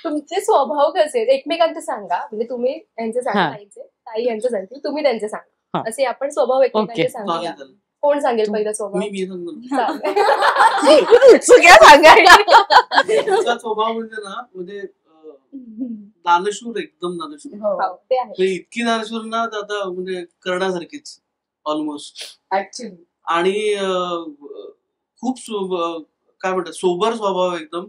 तुमचे स्वभाव कसे आहेत एकमेकांचे सांगा, म्हणजे तुम्ही यांचे सांगा, ताई यांचे सांगतील, तुम्ही त्यांचे सांगा, असे आपण स्वभाव एकमेकांचे सांगूया. कोण सांगेल पहिला स्वभाव? स्वभाव म्हणजे ना, म्हणजे दानशूर, एकदम दानशूर. ते आहे. इतकी दानशूर ना आता म्हणजे करण्यासारखीच ऑलमोस्ट ऍक्च्युली. आणि खूप काय म्हणतात सोबर स्वभाव, एकदम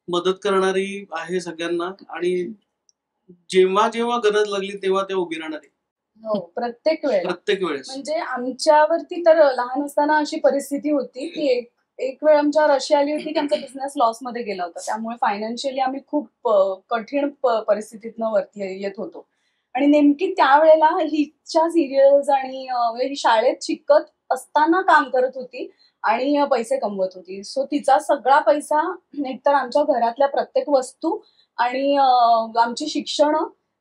मदत करणारी आहे सगळ्यांना, आणि जेव्हा जेव्हा गरज लागली तेव्हा ते उभी राहणारी. हो, प्रत्येक वेळेस. म्हणजे आमच्यावरती तर लहान असताना अशी परिस्थिती होती की एक वेळ आमच्यावर अशी आली होती की आमचा बिझनेस लॉस मध्ये गेला होता. त्यामुळे फायनान्शियली आम्ही खूप कठीण परिस्थितीतनं वरती येत होतो. आणि नेमकी त्यावेळेला हिच्या सिरियल्स आणि ही शाळेत शिकत असताना काम करत होती आणि पैसे कमवत होती. सो तिचा सगळा पैसा एकतर आमच्या घरातल्या प्रत्येक वस्तू आणि आमची शिक्षण,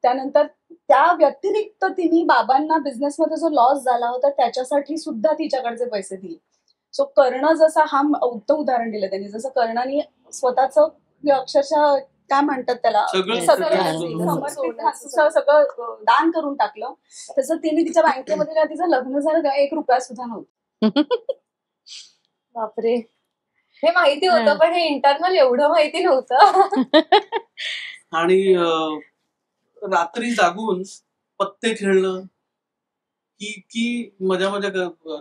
त्यानंतर त्या व्यतिरिक्त तिने बाबांना बिझनेसमध्ये जो लॉस झाला होता त्याच्यासाठी सुद्धा तिच्याकडचे पैसे दिले. सो कर्ण जसा हा उत्तम उदाहरण दिलं त्यांनी, जसं कर्णाने स्वतःच अक्षरशः काय म्हणतात त्याला सगळं दान करून टाकलं, तसं तिने तिच्या बँकेमध्ये तिचं लग्न झालं 1 रुपया सुद्धा नव्हतं. बापरे, हे माहिती होतं पण हे इंटरनल एवढं माहिती नव्हतं. आणि रात्री जागून पत्ते खेळणं की मजा मजा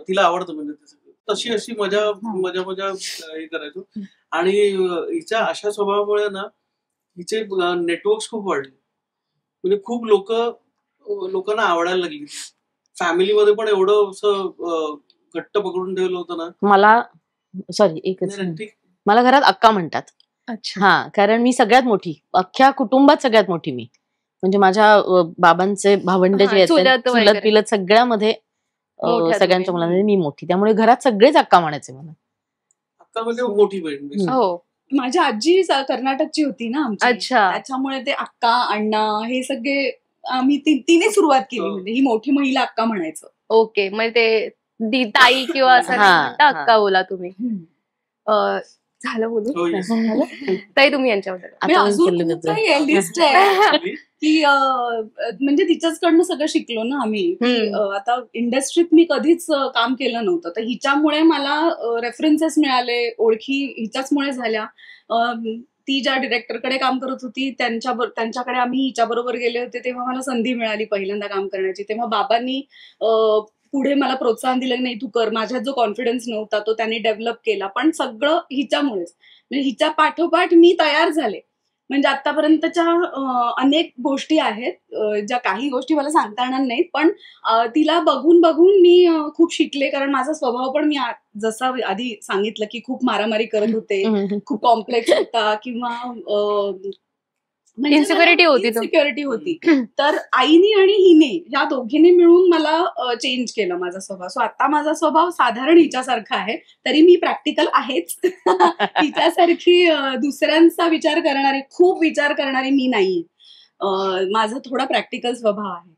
तिला आवडतं, म्हणजे तशी अशी मजा हे करायचो. आणि हिच्या अशा स्वभावामुळे ना हिचे नेटवर्क खूप वाढले, म्हणजे खूप लोकांना आवडायला लागली. फॅमिलीमध्ये पण एवढं असं घट्ट पकडून ठेवलं होतं ना. मला मला घरात अक्का म्हणतात. हा, कारण मी सगळ्यात मोठी, अख्ख्या कुटुंबात सगळ्यात मोठी मी. म्हणजे माझ्या बाबांचे भावंड जे आहेत चुलत पिलत सगळ्यामध्ये सगळ्यांच्या मुलांमध्ये मी मोठी, त्यामुळे घरात सगळेच अक्का म्हणायचे मला. अक्का म्हणजे मोठी बहीण. हो, माझी आजी कर्नाटकची होती ना आमची, त्याच्यामुळे ते अक्का अण्णा हे सगळे आम्ही तिने सुरुवात केली, म्हणजे ही मोठी महिला अक्का म्हणायचं. ओके, मग ते ताई किंवा असं अक्का बोला तुम्ही. झालं बोलू ताई, तुम्ही यांच्याबद्दल लिस्ट आहे की म्हणजे तिच्याचकडनं सगळं शिकलो ना आम्ही. आता इंडस्ट्रीत मी कधीच काम केलं नव्हतं, तर हिच्यामुळे मला रेफरन्सेस मिळाले, ओळखी हिच्याचमुळे झाल्या. ती ज्या डिरेक्टरकडे काम करत होती त्यांच्याकडे आम्ही हिच्याबरोबर गेले होते, तेव्हा मला संधी मिळाली पहिल्यांदा काम करण्याची. तेव्हा बाबांनी पुढे मला प्रोत्साहन दिलं, नाही तू कर. माझ्यात जो कॉन्फिडन्स नव्हता तो त्यांनी डेव्हलप केला, पण सगळं हिच्यामुळेच. म्हणजे हिच्या पाठोपाठ मी तयार झाले. म्हणजे आतापर्यंतच्या अनेक गोष्टी आहेत ज्या काही गोष्टी मला सांगता येणार नाहीत, पण तिला बघून बघून मी खूप शिकले. कारण माझा स्वभाव पण मी जसं आधी सांगितलं की खूप मारामारी करत होते, खूप कॉम्प्लेक्स होता, किंवा इन्सिक्युरिटी होती. तर आईनी आणि हिने या दोघींनी मिळून मला चेंज केलं माझा स्वभाव. सो आता माझा स्वभाव साधारण हिच्यासारखा आहे, तरी मी प्रॅक्टिकल आहेच. हिच्यासारखी दुसऱ्यांचा विचार करणारी, खूप विचार करणारी मी नाहीये. माझा थोडा प्रॅक्टिकल स्वभाव आहे.